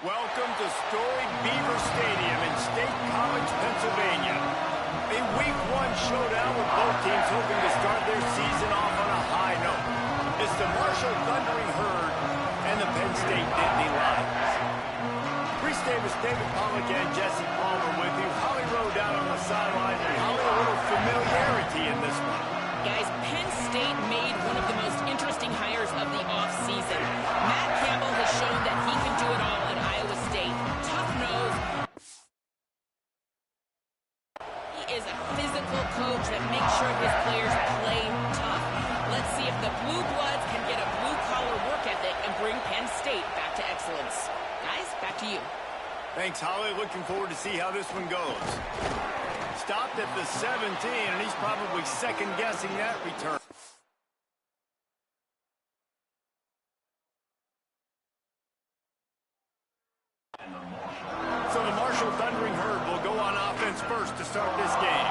Welcome to storied Beaver Stadium in State College, Pennsylvania. A Week 1 showdown with both teams hoping to start their season off on a high note. It's the Marshall Thundering Herd and the Penn State Nittany Lions. Reese Davis, David Pollock, and Jesse Palmer with you. Holly Rowe down on the sideline, and Holly, a little familiarity in this one. Guys, Penn State made one of the most interesting hires of the offseason. Matt Campbell has shown that he can do it all at Iowa State. Tough nose. He is a physical coach that makes sure his players play tough. Let's see if the Blue Bloods can get a blue-collar work ethic and bring Penn State back to excellence. Guys, back to you. Thanks, Holly. Looking forward to see how this one goes. Stopped at the 17, and he's probably second-guessing that return. So the Marshall Thundering Herd will go on offense first to start this game.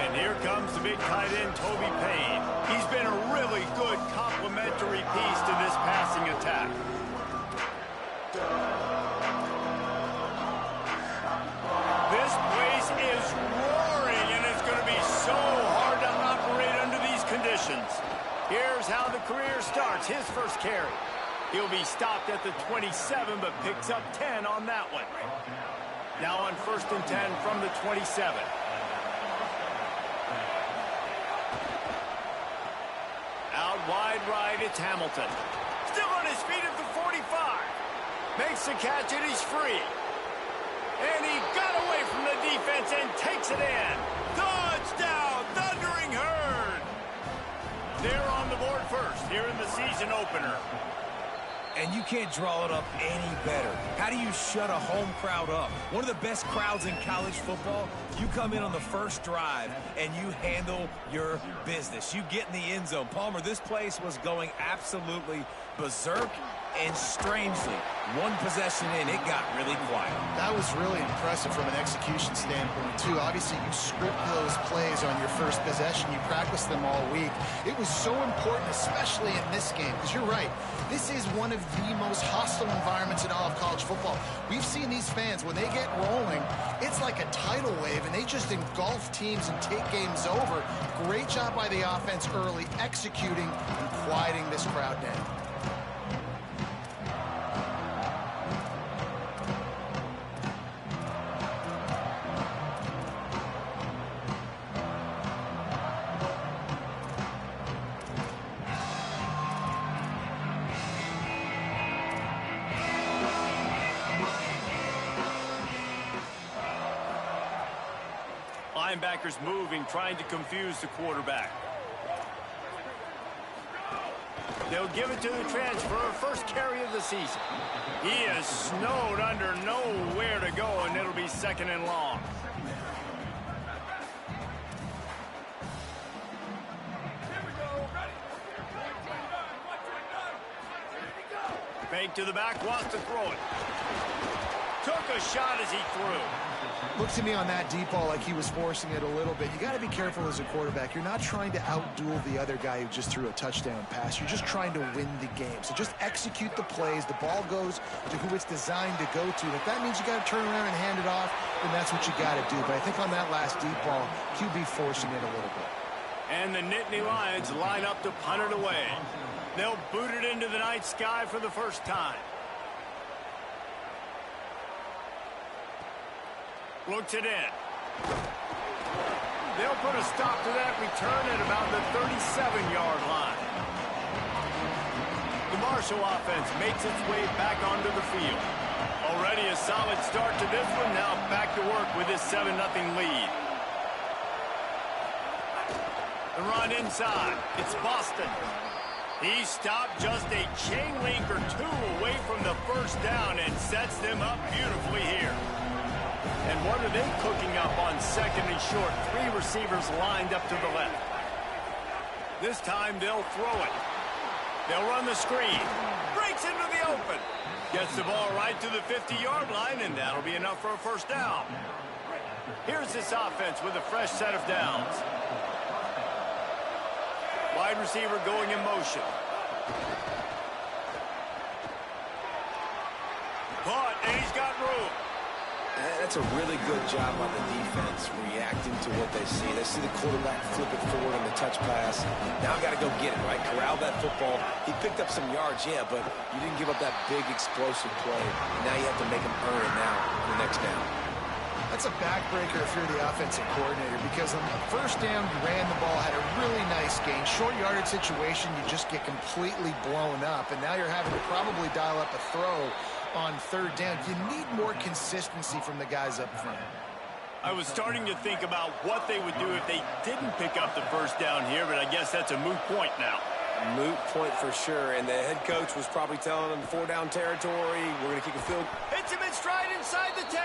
And here comes the big tight end, Toby Payne. He's been a really good complementary piece to this passing attack. This place is roaring, and it's going to be so hard to operate under these conditions. Here's how the career starts. His first carry. He'll be stopped at the 27, but picks up 10 on that one. Now on 1st and 10 from the 27. Out wide right, it's Hamilton. Still on his feet at the 45. Makes the catch, and he's free. And he got away from the defense and takes it in. Touchdown, Thundering Herd. They're on the board first here in the season opener. And you can't draw it up any better. How do you shut a home crowd up? One of the best crowds in college football. You come in on the first drive, and you handle your business. You get in the end zone. Palmer, this place was going absolutely berserk, and strangely, one possession in, it got really quiet. That was really impressive from an execution standpoint, too. Obviously, you script those plays on your first possession. You practice them all week. It was so important, especially in this game, because you're right. This is one of the most hostile environments in all of college football. We've seen these fans, when they get rolling, it's like a tidal wave, and they just engulf teams and take games over. Great job by the offense early, executing and quieting this crowd down. Linebackers moving, trying to confuse the quarterback. They'll give it to the transfer, first carry of the season. He is snowed under, nowhere to go, and it'll be 2nd and long. Fake to the back, wants to throw it. Took a shot as he threw. Looked to me on that deep ball like he was forcing it a little bit. You got to be careful as a quarterback. You're not trying to outduel the other guy who just threw a touchdown pass. You're just trying to win the game. So just execute the plays. The ball goes to who it's designed to go to. If that means you got to turn around and hand it off, then that's what you got to do. But I think on that last deep ball, QB forcing it a little bit. And the Nittany Lions line up to punt it away. They'll boot it into the night sky for the first time. Looks it in. They'll put a stop to that return at about the 37-yard line. The Marshall offense makes its way back onto the field. Already a solid start to this one. Now back to work with this 7-0 lead. The run inside. It's Boston. He stopped just a chain link or two away from the first down and sets them up beautifully here. And what are they cooking up on 2nd and short? 3 receivers lined up to the left. This time they'll throw it. They'll run the screen. Breaks into the open. Gets the ball right to the 50-yard line, and that'll be enough for a first down. Here's this offense with a fresh set of downs. Wide receiver going in motion. caught, and he's got room. That's a really good job on the defense, reacting to what they see. They see the quarterback flip it forward on the touch pass. Now I got to go get it, right? Corral that football. He picked up some yards, yeah, but you didn't give up that big explosive play. And now you have to make him earn it now on the next down. That's a backbreaker if you're the offensive coordinator, because on the first down, you ran the ball, had a really nice gain. Short yardage situation, you just get completely blown up, and now you're having to probably dial up a throw on third down. You need more consistency from the guys up front. I was starting to think about what they would do if they didn't pick up the first down here, but I guess that's a moot point now. Moot point for sure, and the head coach was probably telling them 4-down territory, we're going to kick a field. Hits him in stride inside the 10.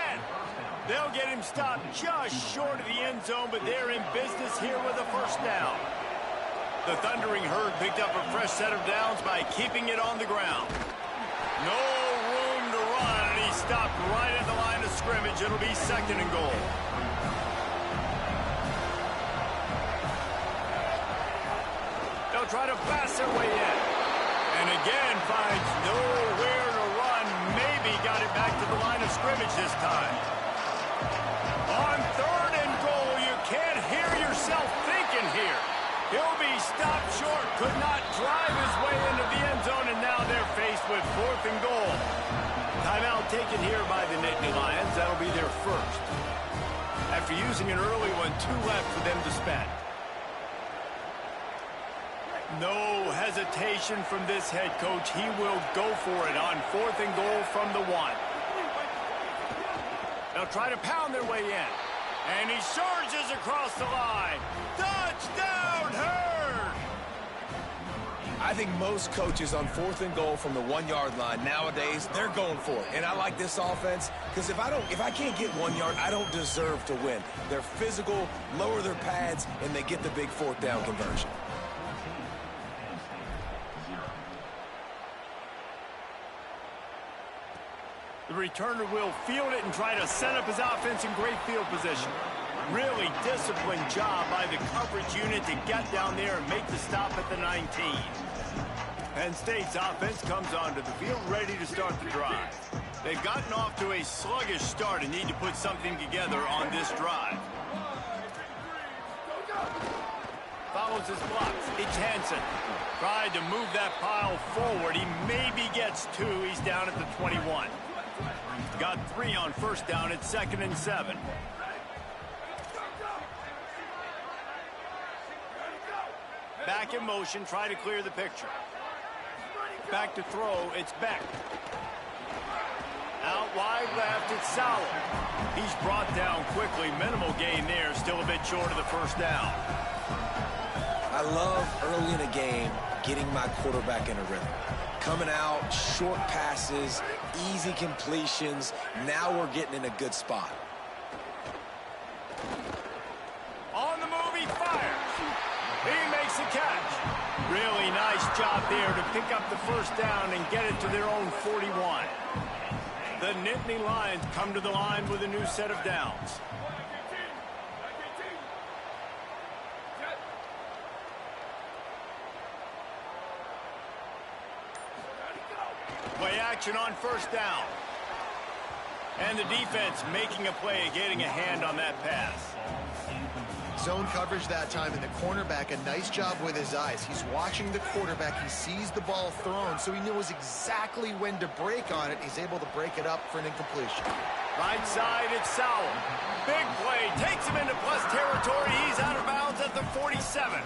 They'll get him stopped just short of the end zone, but they're in business here with a first down. The Thundering Herd picked up a fresh set of downs by keeping it on the ground. No room to run, and he stopped right at the line of scrimmage. It'll be 2nd and goal. They'll try to pass their way in. And again finds nowhere to run. Maybe got it back to the line of scrimmage this time. On 3rd and goal, you can't hear yourself thinking here. He'll be stopped short, could not drive his way into the end zone, and now they're faced with 4th and goal. Timeout taken here by the Nittany Lions. That'll be their first. After using an early one, 2 left for them to spend. No hesitation from this head coach. He will go for it on 4th and goal from the 1. They'll try to pound their way in. And he surges across the line. Touchdown, Herd! I think most coaches on 4th and goal from the 1-yard line nowadays, they're going for it. And I like this offense because if I can't get 1 yard, I don't deserve to win. They're physical, lower their pads, and they get the big 4th down conversion. The returner will field it and try to set up his offense in great field position. Really disciplined job by the coverage unit to get down there and make the stop at the 19. Penn State's offense comes onto the field ready to start the drive. They've gotten off to a sluggish start and need to put something together on this drive. Follows his blocks. It's Hansen. Tried to move that pile forward. He maybe gets 2. He's down at the 21. Got 3 on first down. It's 2nd and 7. Back in motion. Try to clear the picture. Back to throw. It's Beck. Out wide left. It's Sowell. He's brought down quickly. Minimal gain there. Still a bit short of the first down. I love early in a game getting my quarterback in a rhythm. Coming out, short passes, easy completions. Now we're getting in a good spot. On the move, he fires. He makes a catch. Really nice job there to pick up the first down and get it to their own 41. The Nittany Lions come to the line with a new set of downs. Play action on first down. And the defense making a play, getting a hand on that pass. Zone coverage that time, and the cornerback, a nice job with his eyes. He's watching the quarterback. He sees the ball thrown, so he knows exactly when to break on it. He's able to break it up for an incompletion. Right side, it's Sowell. Big play, takes him into plus territory. He's out of bounds at the 47.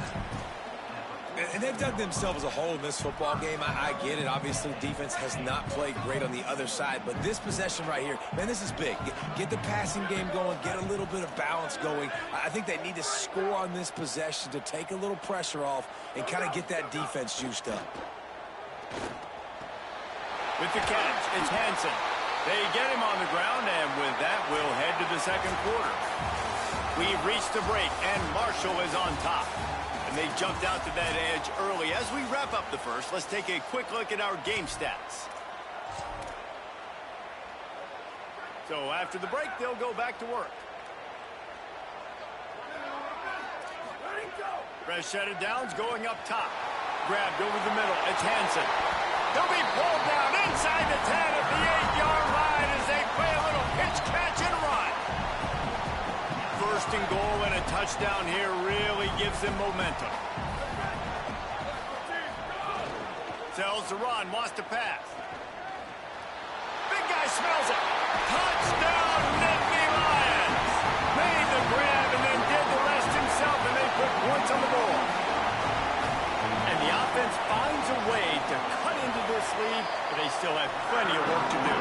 And they've dug themselves a hole in this football game. I get it. Obviously, defense has not played great on the other side. But this possession right here, man, this is big. Get the passing game going. Get a little bit of balance going. I think they need to score on this possession to take a little pressure off and kind of get that defense juiced up. With the catch, it's Hansen. They get him on the ground, and with that, we'll head to the second quarter. We've reached the break, and Marshall is on top. And they jumped out to that edge early. As we wrap up the first, let's take a quick look at our game stats. So after the break, they'll go back to work. Fresh set of downs going up top. Grabbed over the middle. It's Hansen. He'll be pulled down inside the 10 at the 8-yard line as they play a little pitch, catch, and run. First and goal and a touchdown here really gives them momentum. Tells to run, wants to pass. Big guy smells it. Touchdown, Nittany Lions. Made the grab and then did the rest himself, and they put points on the board. And the offense finds a way to cut into this lead, but they still have plenty of work to do.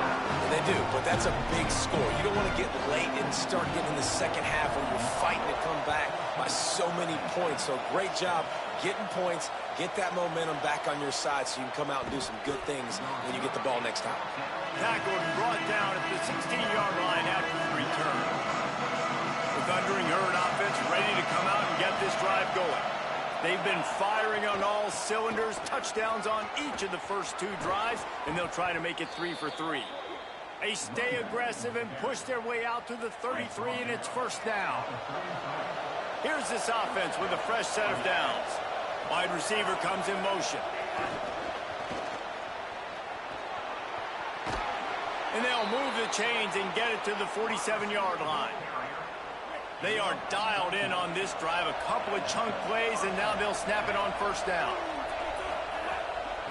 They do, but that's a big score. You don't want to get late and start getting in the second half where you're fighting to come back by so many points. So great job getting points, get that momentum back on your side so you can come out and do some good things when you get the ball next time. Tackled and brought down at the 16-yard line after the return. The Thundering Herd offense ready to come out and get this drive going. They've been firing on all cylinders, touchdowns on each of the first 2 drives, and they'll try to make it 3 for 3. They stay aggressive and push their way out to the 33, and it's first down. Here's this offense with a fresh set of downs. Wide receiver comes in motion. And they'll move the chains and get it to the 47-yard line. They are dialed in on this drive, a couple of chunk plays, and now they'll snap it on first down.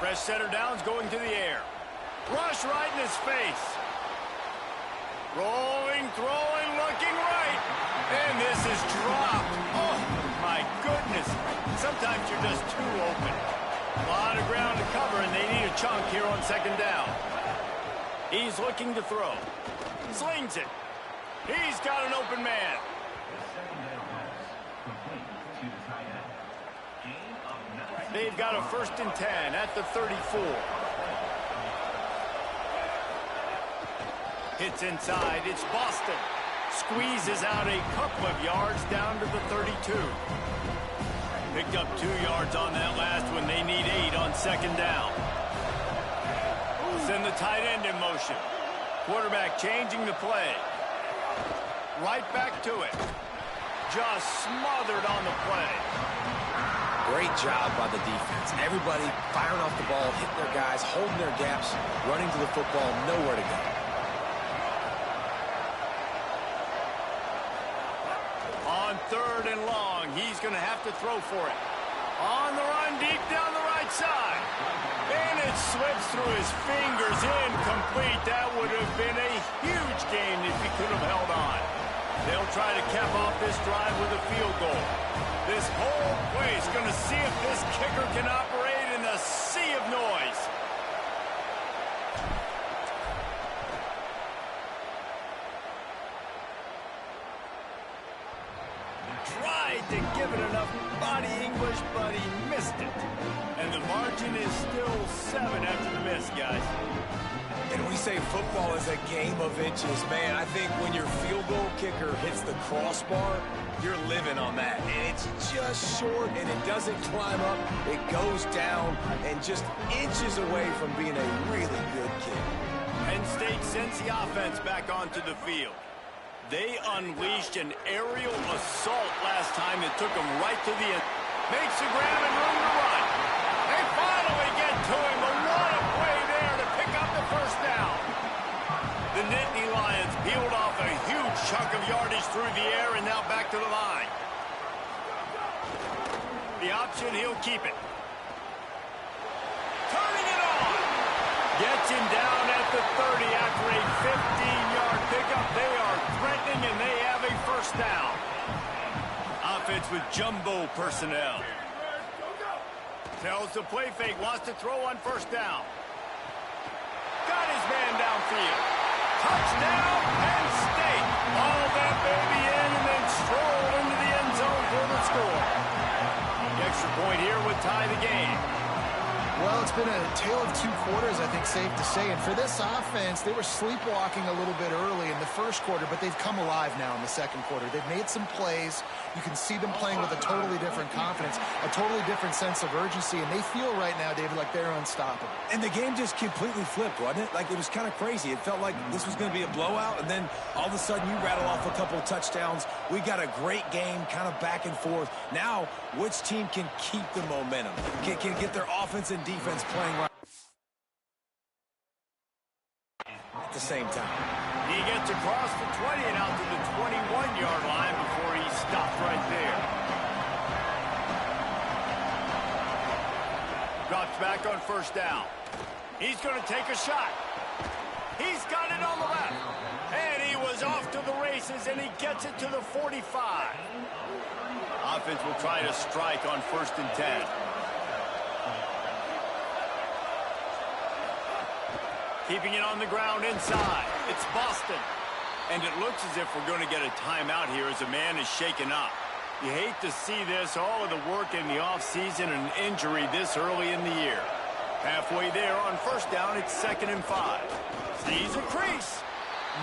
Fresh set of downs going to the air. Rush right in his face. Rolling, throwing, looking right. And this is dropped. Oh, my goodness. Sometimes you're just too open. A lot of ground to cover, and they need a chunk here on second down. He's looking to throw. Slings it. He's got an open man. They've got a 1st and 10 at the 34. Hits inside. It's Boston. Squeezes out a couple of yards down to the 32. Picked up 2 yards on that last one. They need 8 on second down. Send the tight end in motion. Quarterback changing the play. Right back to it. Just smothered on the play. Great job by the defense. Everybody firing off the ball, hitting their guys, holding their gaps, running to the football, nowhere to go. On 3rd and long, he's going to have to throw for it. On the run, deep down the right side. And it slips through his fingers, incomplete. That would have been a huge gain if he could have held on. They'll try to cap off this drive with a field goal. This whole place going to see if this kicker can operate in the sea of noise. Tried to give it enough body English, but he missed it. And the margin is still 7 after the miss, guys. And we say football is a game of inches. Man, I think when your field goal kicker hits the crossbar, you're living on that. And it's just short, and it doesn't climb up. It goes down and just inches away from being a really good kick. Penn State sends the offense back onto the field. They unleashed an aerial assault last time that took them right to the end. Makes the grab and room to run. They finally get to him, but what a play there to pick up the first down. The Nittany Lions peeled off a huge chunk of yardage through the air and now back to the line. The option, he'll keep it. Turning it on. Gets him down at the 30 after a 15-yard pickup. They are threatening, and they have a first down. Offense with jumbo personnel. Tells the play fake, wants to throw on first down. Got his man downfield. Touchdown, Penn State. All that baby in and then stroll into the end zone for the score. The extra point here would tie the game. Well, it's been a tale of 2 quarters, I think, safe to say. And for this offense, they were sleepwalking a little bit early in the first quarter, but they've come alive now in the second quarter. They've made some plays. You can see them playing with a totally different confidence, a totally different sense of urgency, and they feel right now, David, like they're unstoppable. And the game just completely flipped, wasn't it? Like, it was kind of crazy. It felt like this was going to be a blowout, and then all of a sudden you rattle off a couple of touchdowns. We got a great game, kind of back and forth. Now, which team can keep the momentum, can get their offense and defense playing right? the same time. He gets across the 20 and out to the 21-yard line before he stopped right there. Drops back on first down. He's going to take a shot. He's got it on the left. And he was off to the races, and he gets it to the 45. Offense will try to strike on 1st and 10. Keeping it on the ground inside. It's Boston. And it looks as if we're going to get a timeout here as a man is shaken up. You hate to see this, all of the work in the offseason and an injury this early in the year. Halfway there on 1st down, it's 2nd and 5. Sees a crease.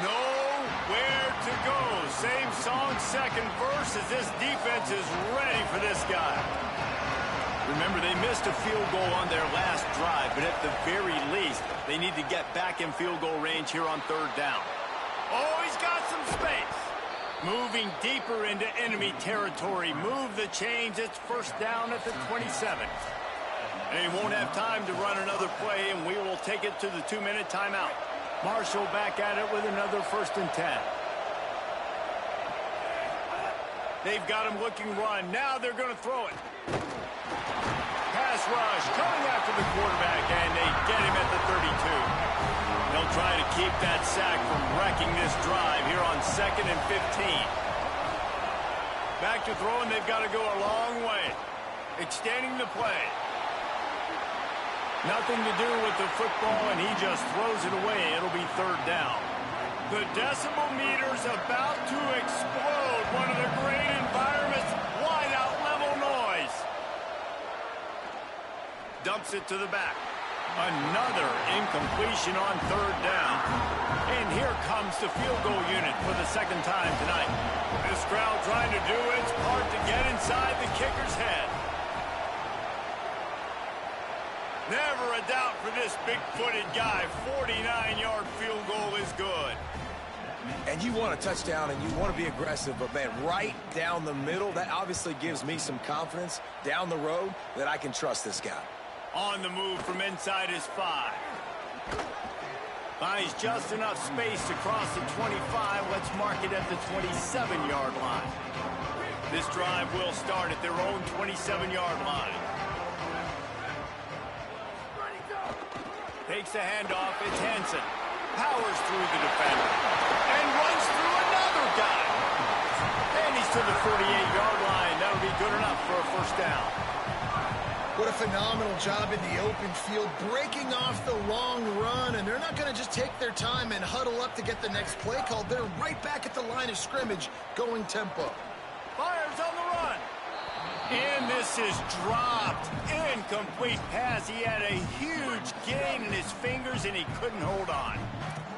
Nowhere to go. Same song, 2nd verse, as this defense is ready for this guy. Remember, they missed a field goal on their last drive, but at the very least, they need to get back in field goal range here on 3rd down. Oh, he's got some space. Moving deeper into enemy territory. Move the chains. It's 1st down at the 27. They won't have time to run another play, and we will take it to the 2-minute timeout. Marshall back at it with another 1st and 10. They've got him looking run. Now they're going to throw it. Pass rush coming after the quarterback, and they get him at the 32. They'll try to keep that sack from wrecking this drive here on 2nd and 15. Back to throwing, they've got to go a long way. Extending the play. Nothing to do with the football, and he just throws it away. It'll be 3rd down. The decibel meter's about to explode. One of the great environments, wide-out level noise. Dumps it to the back. Another incompletion on 3rd down. And here comes the field goal unit for the 2nd time tonight. This crowd trying to do its part to get inside the kicker's head. Never a doubt for this big-footed guy. 49-yard field goal is good. And you want a touchdown and you want to be aggressive, but, man, right down the middle, that obviously gives me some confidence down the road that I can trust this guy. On the move from inside his 5. Finds just enough space to cross the 25. Let's mark it at the 27-yard line. This drive will start at their own 27-yard line. Takes the handoff. It's Hansen. Powers through the defender. And runs through another guy. And he's to the 48-yard line. That'll be good enough for a 1st down. What a phenomenal job in the open field, breaking off the long run, and they're not going to just take their time and huddle up to get the next play called. They're right back at the line of scrimmage, going tempo. Fires on the run. And this is dropped. Incomplete pass. He had a huge gain in his fingers, and he couldn't hold on.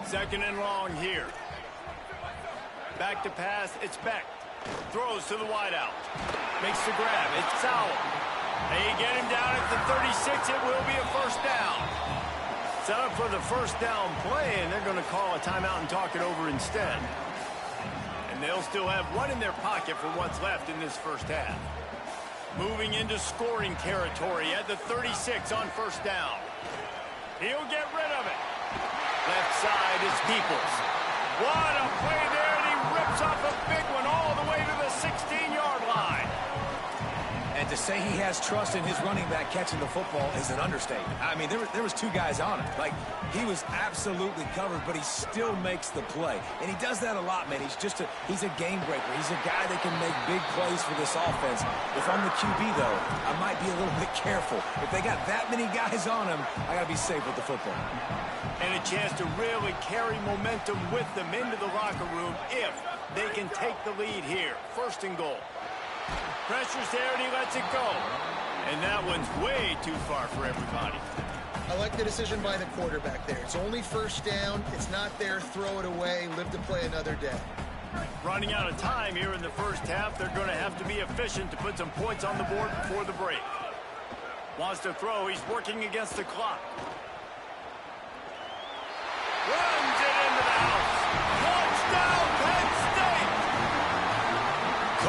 2nd and long here. Back to pass. It's Beck. Throws to the wideout. Makes the grab. It's Sowell. They get him down at the 36. It will be a 1st down. Set up for the 1st down play, and they're going to call a timeout and talk it over instead. And they'll still have one in their pocket for what's left in this 1st half. Moving into scoring territory at the 36 on 1st down. He'll get rid of it. Left side is Peoples. What a play there, and he rips off a big one all the way to the 16-yard line. And to say he has trust in his running back catching the football is an understatement. I mean, there was 2 guys on him. Like, he was absolutely covered, but he still makes the play. And he does that a lot, man. He's a game breaker. He's a guy that can make big plays for this offense. If I'm the QB, though, I might be a little bit careful. If they got that many guys on him, I got to be safe with the football. And a chance to really carry momentum with them into the locker room if they can take the lead here. 1st and goal. Pressure's there, and he lets it go. And that one's way too far for everybody. I like the decision by the quarterback there. It's only 1st down. It's not there. Throw it away. Live to play another day. Running out of time here in the 1st half. They're going to have to be efficient to put some points on the board before the break. Wants to throw. He's working against the clock. Runs it into the house. Touchdown, Penn State!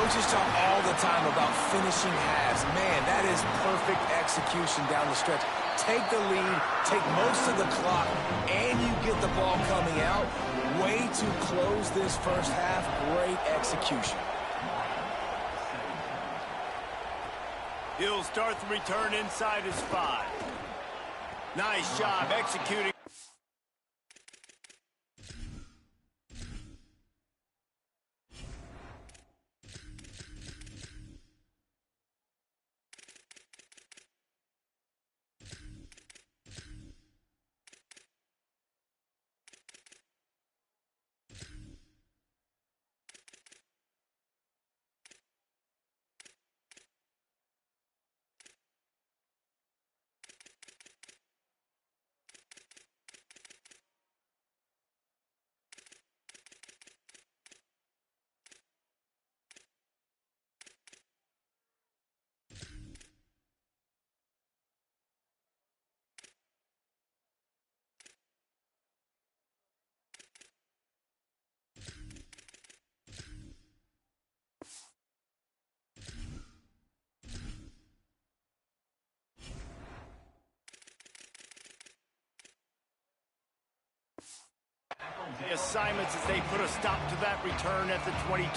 Coaches talk all the time about finishing halves. Man, that is perfect execution down the stretch. Take the lead, take most of the clock, and you get the ball coming out. Way to close this first half. Great execution. He'll start the return inside his 5. Nice job executing. The assignments as they put a stop to that return at the 22.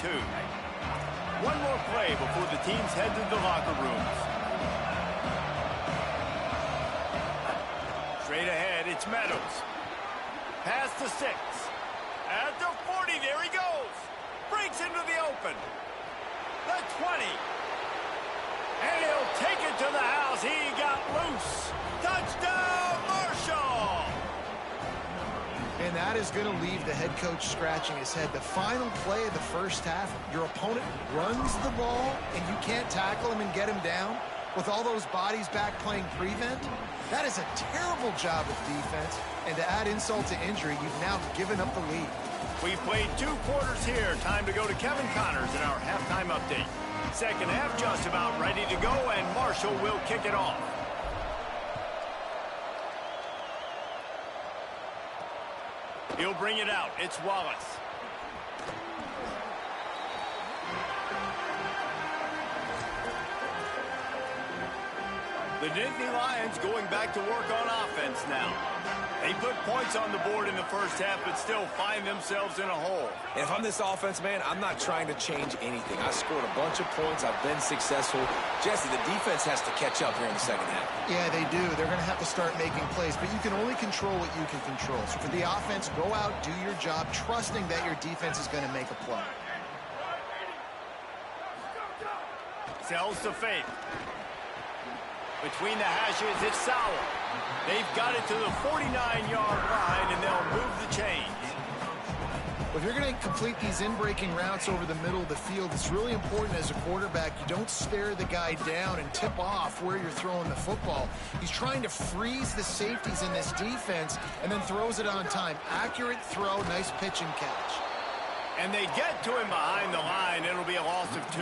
One more play before the teams head to the locker rooms. Straight ahead, it's Meadows. Pass to 6. At the 40, there he goes. Breaks into the open. The 20. And he'll take it to the house. He got loose. Touchdown, Marshall! And that is going to leave the head coach scratching his head. The final play of the first half, your opponent runs the ball, and you can't tackle him and get him down with all those bodies back playing prevent. That is a terrible job of defense. And to add insult to injury, you've now given up the lead. We've played 2 quarters here. Time to go to Kevin Connors in our halftime update. Second half just about ready to go, and Marshall will kick it off. He'll bring it out. It's Wallace. The Nittany Lions going back to work on offense now. They put points on the board in the first half, but still find themselves in a hole. And if I'm this offense, man, I'm not trying to change anything. I scored a bunch of points. I've been successful. Jesse, the defense has to catch up here in the second half. Yeah, they do. They're going to have to start making plays, but you can only control what you can control. So for the offense, go out, do your job, trusting that your defense is going to make a play. Sells to Faith. Between the hashes, it's Sauer. They've got it to the 49-yard line, and they'll move the chains. If you're going to complete these in-breaking routes over the middle of the field, it's really important as a quarterback you don't stare the guy down and tip off where you're throwing the football. He's trying to freeze the safeties in this defense and then throws it on time. Accurate throw, nice pitch and catch. And they get to him behind the line. It'll be a loss of 2.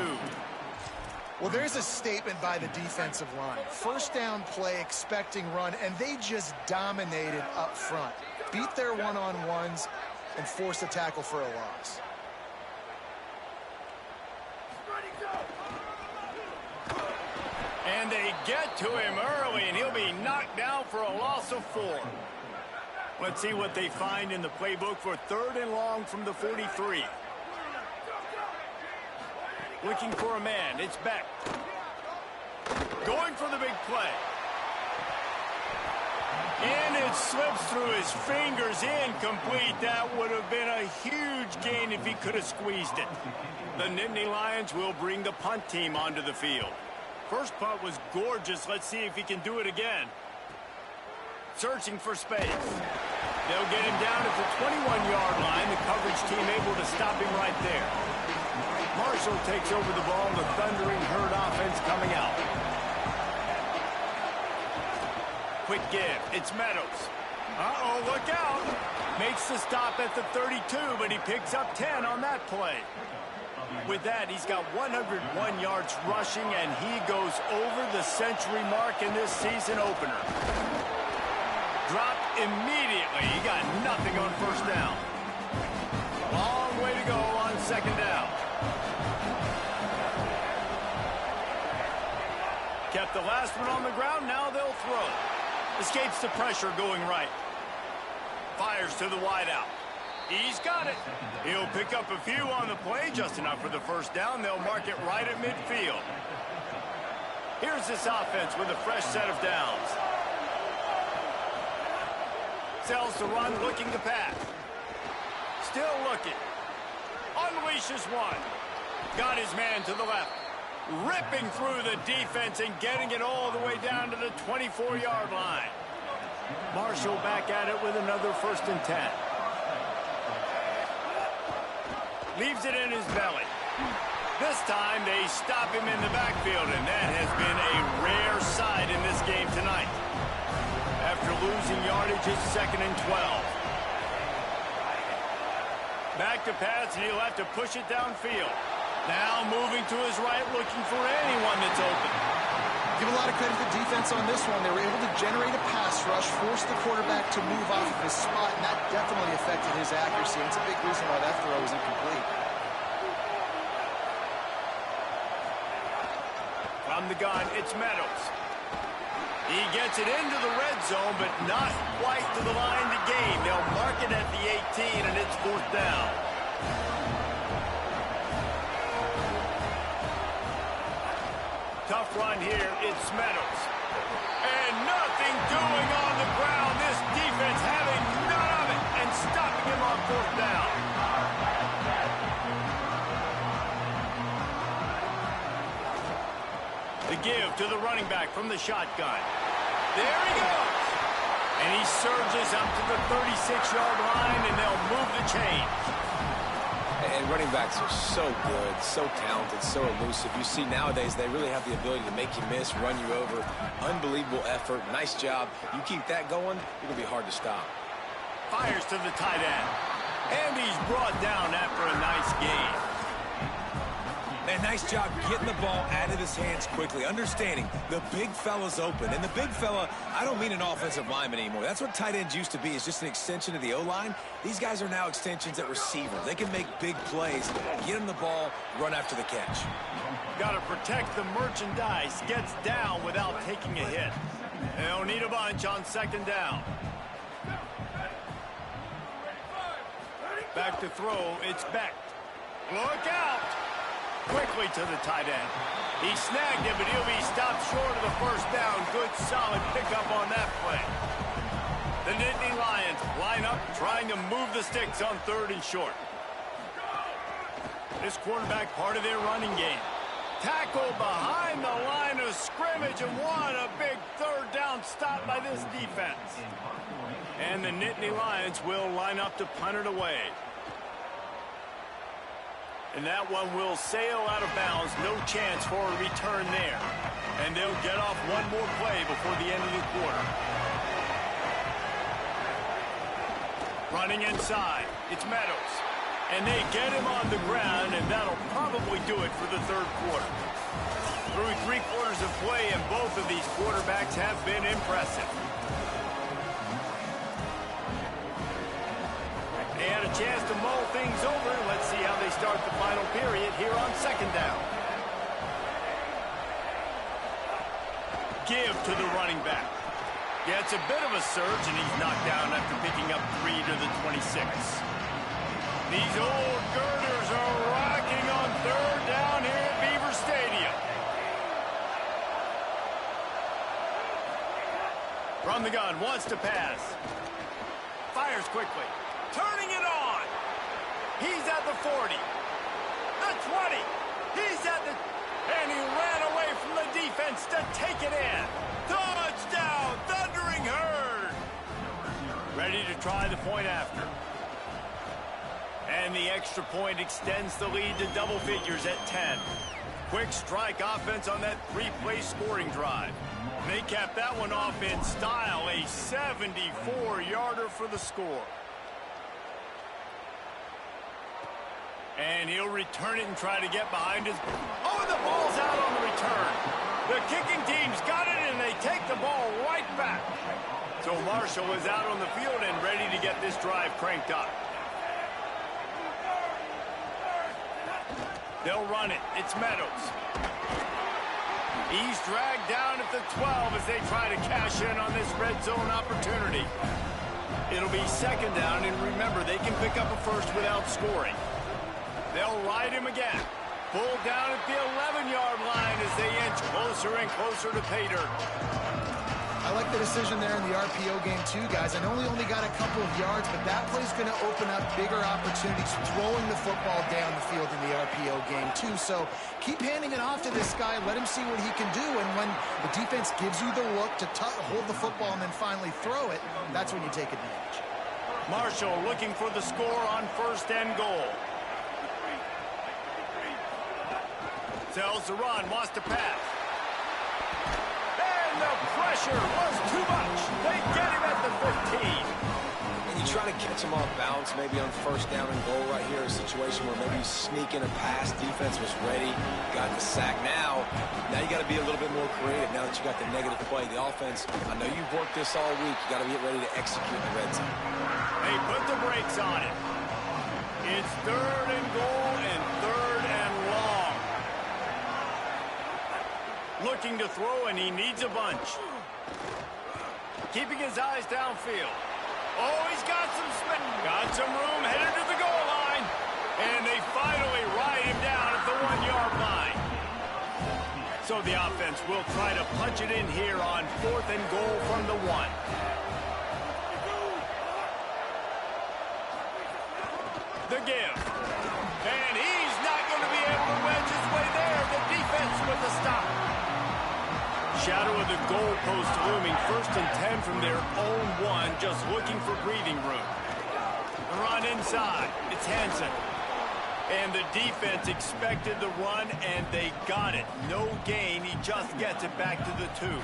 Well, there's a statement by the defensive line. First down play, expecting run, and they just dominated up front. Beat their one-on-ones and forced a tackle for a loss. And they get to him early, and he'll be knocked down for a loss of 4. Let's see what they find in the playbook for 3rd and long from the 43. Looking for a man. It's Beck. Going for the big play. And it slips through his fingers, incomplete. That would have been a huge gain if he could have squeezed it. The Nittany Lions will bring the punt team onto the field. First punt was gorgeous. Let's see if he can do it again. Searching for space. They'll get him down at the 21-yard line. The coverage team able to stop him right there. Marshall takes over the ball. The thundering herd offense coming out. Quick give. It's Meadows. Uh-oh, look out. Makes the stop at the 32, but he picks up 10 on that play. With that, he's got 101 yards rushing, and he goes over the century mark in this season opener. Dropped immediately. He got nothing on first down. Long way to go on second down. Kept the last one on the ground. Now they'll throw. Escapes the pressure going right. Fires to the wideout. He's got it. He'll pick up a few on the play, just enough for the first down. They'll mark it right at midfield. Here's this offense with a fresh set of downs. Sells to run, looking to pass. Still looking. Unleashes one. Got his man to the left. Ripping through the defense and getting it all the way down to the 24-yard line. Marshall back at it with another 1st and 10. Leaves it in his belly. This time they stop him in the backfield, and that has been a rare sight in this game tonight. After losing yardage, it's 2nd and 12. Back to pass, and he'll have to push it downfield. Now moving to his right, looking for anyone that's open. Give a lot of credit to the defense on this one. They were able to generate a pass rush, force the quarterback to move off of his spot, and that definitely affected his accuracy. It's a big reason why that throw was incomplete. From the gun, it's Meadows. He gets it into the red zone, but not quite to the line to gain. They'll mark it at the 18, and it's 4th down. Tough run here, it's Meadows. And nothing doing on the ground. This defense having none of it and stopping him on 4th down. The give to the running back from the shotgun. There he goes. And he surges up to the 36-yard line, and they'll move the chains. And running backs are so good, so talented, so elusive. You see nowadays they really have the ability to make you miss, run you over. Unbelievable effort. Nice job. You keep that going, it's going to be hard to stop. Fires to the tight end. And he's brought down after a nice gain. And nice job getting the ball out of his hands quickly, understanding the big fella's open. And the big fella, I don't mean an offensive lineman anymore. That's what tight ends used to be, is just an extension of the O-line. These guys are now extensions at receiver. They can make big plays, get him the ball, run after the catch. Got to protect the merchandise. Gets down without taking a hit. They'll need a bunch on 2nd down. Back to throw, it's Beck. Look out! Quickly to the tight end. He snagged him, but he'll be stopped short of the 1st down. Good, solid pickup on that play. The Nittany Lions line up, trying to move the sticks on 3rd and short. This quarterback part of their running game. Tackle behind the line of scrimmage, and what a big 3rd down stop by this defense. And the Nittany Lions will line up to punt it away. And that one will sail out of bounds. No chance for a return there. And they'll get off one more play before the end of the quarter. Running inside, it's Meadows. And they get him on the ground, and that'll probably do it for the 3rd quarter. Through 3 quarters of play, and both of these quarterbacks have been impressive. They had a chance to mull things over. Let's see how they start the final period here on 2nd down. Give to the running back. Gets a bit of a surge, and he's knocked down after picking up 3 to the 26. These old girders are rocking on 3rd down here at Beaver Stadium. From the gun, wants to pass. Fires quickly. Turning it on. He's at the 40. The 20. He's at the... And he ran away from the defense to take it in. Touchdown, Thundering Herd. Ready to try the point after. And the extra point extends the lead to double figures at 10. Quick strike offense on that 3-play scoring drive. They capped that one off in style. A 74-yarder for the score. And he'll return it and try to get behind his... Oh, the ball's out on the return. The kicking team's got it, and they take the ball right back. So Marshall is out on the field and ready to get this drive cranked up. They'll run it. It's Meadows. He's dragged down at the 12 as they try to cash in on this red zone opportunity. It'll be second down, and remember, they can pick up a first without scoring. They'll ride him again. Pulled down at the 11-yard line as they inch closer and closer to pay dirt. I like the decision there in the RPO game too, guys. I know he only got a couple of yards, but that play's going to open up bigger opportunities throwing the football down the field in the RPO game too. So keep handing it off to this guy. Let him see what he can do. And when the defense gives you the look to hold the football and then finally throw it, that's when you take advantage. Marshall looking for the score on first and goal. Tells the run, wants to pass. And the pressure was too much. They get him at the 15. And you try to catch him off balance, maybe on first down and goal right here, a situation where maybe you sneak in a pass, defense was ready, got the sack. Now you got to be a little bit more creative now that you got the negative play. The offense, I know you've worked this all week. You got to get ready to execute in the red zone. They put the brakes on it. It's third and goal and third and long. Looking to throw, and he needs a bunch. Keeping his eyes downfield. Oh, he's got some room, headed to the goal line. And they finally ride him down at the 1-yard line. So the offense will try to punch it in here on fourth and goal from the 1. The give. And he's not going to be able to wedge his way there. The defense with the stop. Shadow of the goalpost looming. First and 10 from their own 1, just looking for breathing room. The run inside. It's Hansen. And the defense expected the run, and they got it. No gain. He just gets it back to the 2.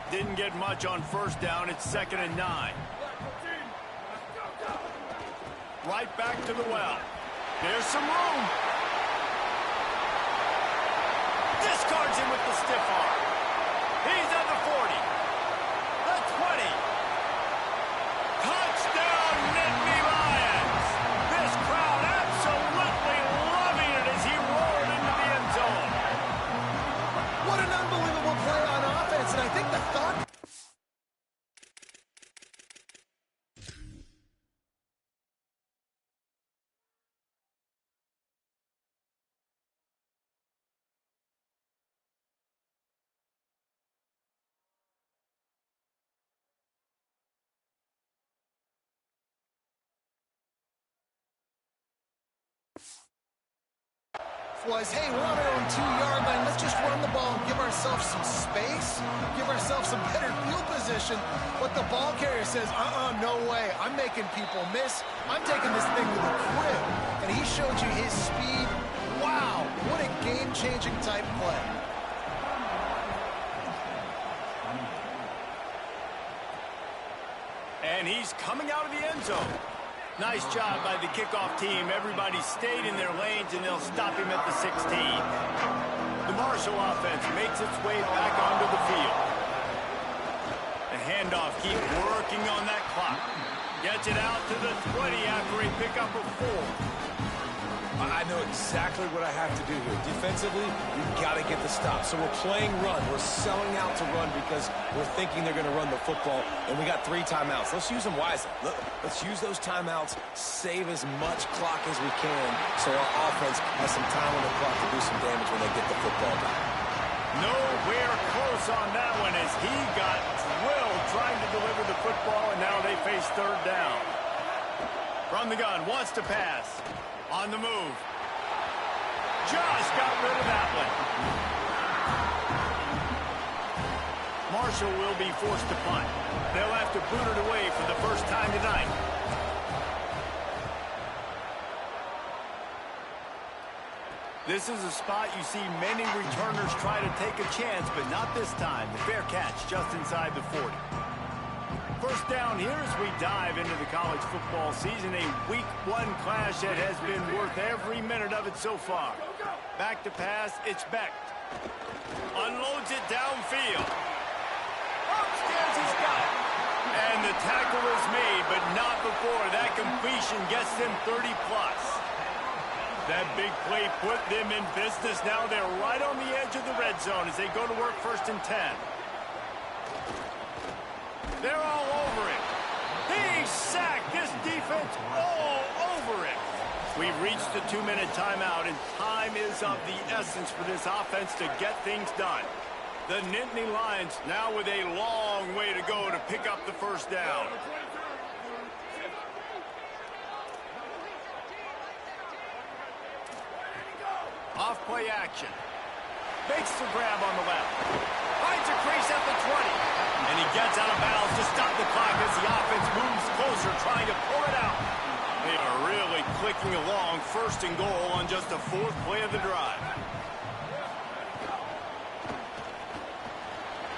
Didn't get much on first down. It's second and 9. Right back to the well. There's some room. Discards him with the stiff arm. He's at the 40. The 20. Touchdown, Nittany Lions. This crowd absolutely loving it as he roared into the end zone. What an unbelievable play on offense, and I think the thought... was, hey, we're on our own 2-yard line. Let's just run the ball and give ourselves some space, give ourselves some better field position. But the ball carrier says, no way. I'm making people miss. I'm taking this thing to the crib. And he showed you his speed. Wow, what a game-changing type play. And he's coming out of the end zone. Nice job by the kickoff team. Everybody stayed in their lanes, and they'll stop him at the 16. The Marshall offense makes its way back onto the field. The handoff keeps working on that clock. Gets it out to the 20 after a pickup of 4. I know exactly what I have to do here. Defensively, we've got to get the stop. So we're playing run. We're selling out to run because we're thinking they're going to run the football, and we got 3 timeouts. Let's use them wisely. Let's use those timeouts, save as much clock as we can so our offense has some time on the clock to do some damage when they get the football back. Nowhere close on that one as he got drilled trying to deliver the football, and now they face third down. From the gun, wants to pass. On the move. Just got rid of that one. Marshall will be forced to punt. They'll have to boot it away for the first time tonight. This is a spot you see many returners try to take a chance, but not this time. The fair catch just inside the 40. First down here as we dive into the college football season, a week 1 clash that has been worth every minute of it so far. Back to pass, it's Becht. Unloads it downfield. Upstairs he's got it. And the tackle is made, but not before that completion gets them 30+. That big play put them in business. Now they're right on the edge of the red zone as they go to work 1st and 10. They're all over it. He sacked this defense all over it. We've reached the 2-minute timeout, and time is of the essence for this offense to get things done. The Nittany Lions now with a long way to go to pick up the first down. Off-play action. Makes the grab on the left. Finds a crease at the 20. And he gets out of bounds to stop the clock as the offense moves closer, trying to pull it out. They are really clicking along, 1st and goal on just the 4th play of the drive.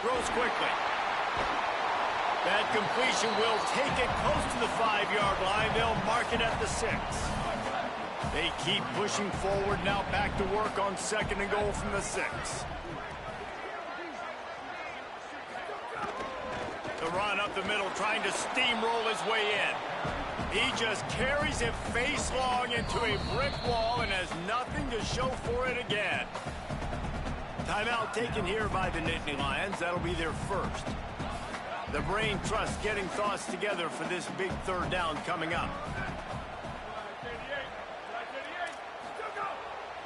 Throws quickly. That completion will take it close to the 5-yard line. They'll mark it at the 6. They keep pushing forward, now back to work on 2nd and goal from the 6. The run up the middle, trying to steamroll his way in. He just carries it face long into a brick wall and has nothing to show for it again. Timeout taken here by the Nittany Lions. That'll be their first. The brain trust getting thoughts together for this big 3rd down coming up.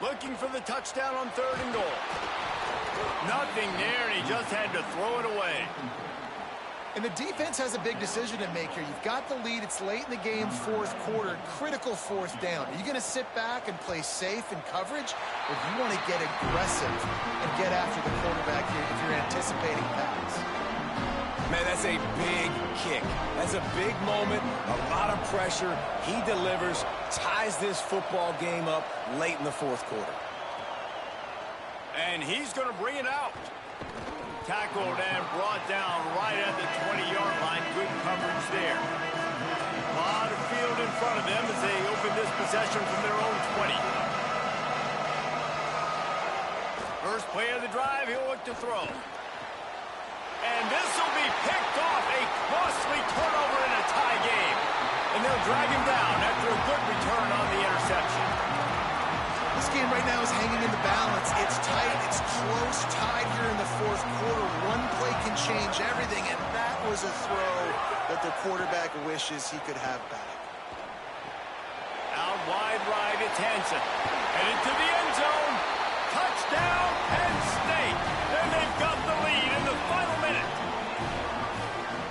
Looking for the touchdown on 3rd and goal. Nothing there, and he just had to throw it away. And the defense has a big decision to make here. You've got the lead. It's late in the game, 4th quarter, critical 4th down. Are you going to sit back and play safe in coverage, or do you want to get aggressive and get after the quarterback here if you're anticipating pass? Man, that's a big kick. That's a big moment, a lot of pressure. He delivers, ties this football game up late in the 4th quarter. And he's going to bring it out. Tackled and brought down right at the 20-yard line. Good coverage there. A lot of field in front of them as they open this possession from their own 20. First play of the drive, he'll look to throw. And this will be picked off, a costly turnover in a tie game. And they'll drag him down after a good return on the interception. This game right now is hanging in the balance. It's tight, it's close, tied here in the 4th quarter. One play can change everything, and that was a throw that the quarterback wishes he could have back. Out wide right, it's Hansen. Headed to the end zone. Touchdown, Penn State. And they've got the lead in the final minute.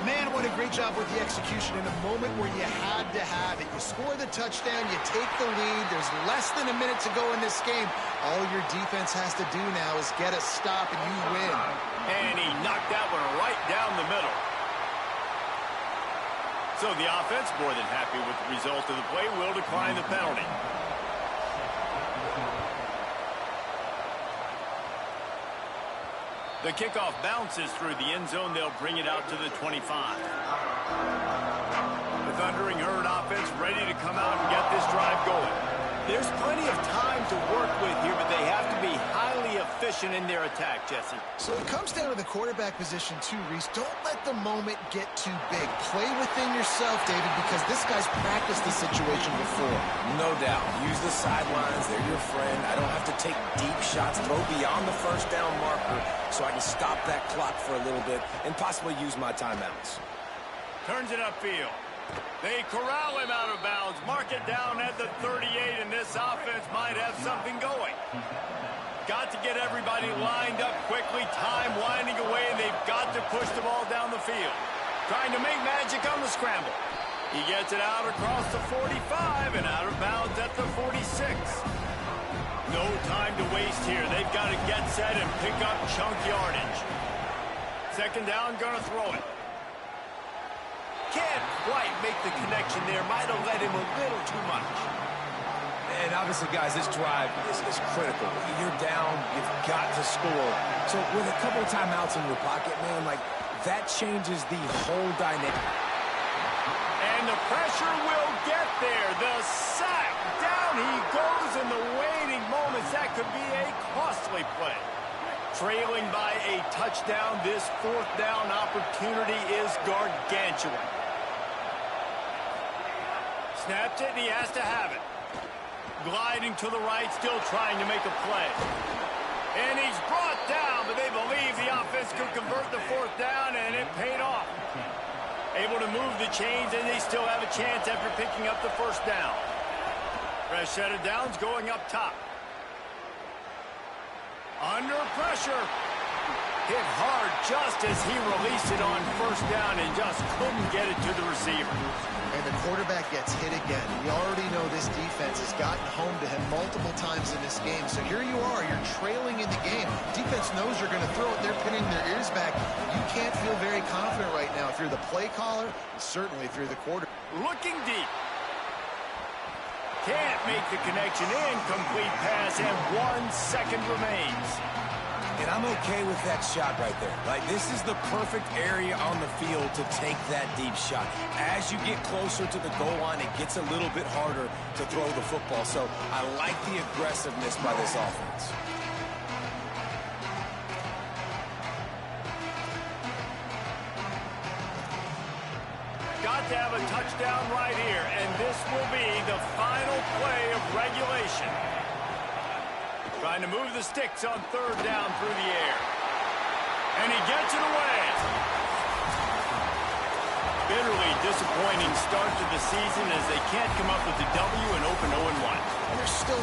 Man, what a great job with the execution in a moment where you had to have it. You score the touchdown, you take the lead. There's less than a minute to go in this game. All your defense has to do now is get a stop and you win. And he knocked that one right down the middle. So the offense, more than happy with the result of the play, will decline the penalty. The kickoff bounces through the end zone. They'll bring it out to the 25. The Thundering Herd offense ready to come out and get this drive going. There's plenty of time to work with here, but they have to be highly efficient in their attack, Jesse. So it comes down to the quarterback position too, Reese. Don't let the moment get too big. Play within yourself, David, because this guy's practiced this situation before. No doubt. Use the sidelines. They're your friend. I don't have to take deep shots, throw beyond the 1st down marker so I can stop that clock for a little bit and possibly use my timeouts. Turns it upfield. They corral him out of bounds, mark it down at the 38, and this offense might have something going. Got to get everybody lined up quickly, time winding away, and they've got to push the ball down the field. Trying to make magic on the scramble. He gets it out across the 45 and out of bounds at the 46. No time to waste here. They've got to get set and pick up chunk yardage. 2nd down, gonna throw it. Can't quite make the connection there. Might have let him a little too much. And obviously, guys, this drive is critical. You're down, you've got to score. So with a couple of timeouts in your pocket, man, like, that changes the whole dynamic. And the pressure will get there. The sack. Down he goes in the waiting moments. That could be a costly play. Trailing by a touchdown, this 4th down opportunity is gargantuan. Snapped it, and he has to have it. Gliding to the right, still trying to make a play. And he's brought down, but they believe the offense could convert the fourth down, and it paid off. Able to move the chains, and they still have a chance after picking up the first down. Fresh set of downs going up top. Under pressure. Hit hard just as he released it on first down and just couldn't get it to the receiver. And the quarterback gets hit again. We already know this defense has gotten home to him multiple times in this game. So here you are, you're trailing in the game. Defense knows you're going to throw it. They're pinning their ears back. You can't feel very confident right now if you're the play caller, and certainly through the quarter. Looking deep. Can't make the connection. Incomplete pass, and 1 second remains. And I'm okay with that shot right there. Like, this is the perfect area on the field to take that deep shot. As you get closer to the goal line, it gets a little bit harder to throw the football. So I like the aggressiveness by this offense. Got to have a touchdown right here, and this will be the final play of regulation. Trying to move the sticks on third down through the air. And he gets it away. Bitterly disappointing start to the season as they can't come up with the W and open 0-1. And there's still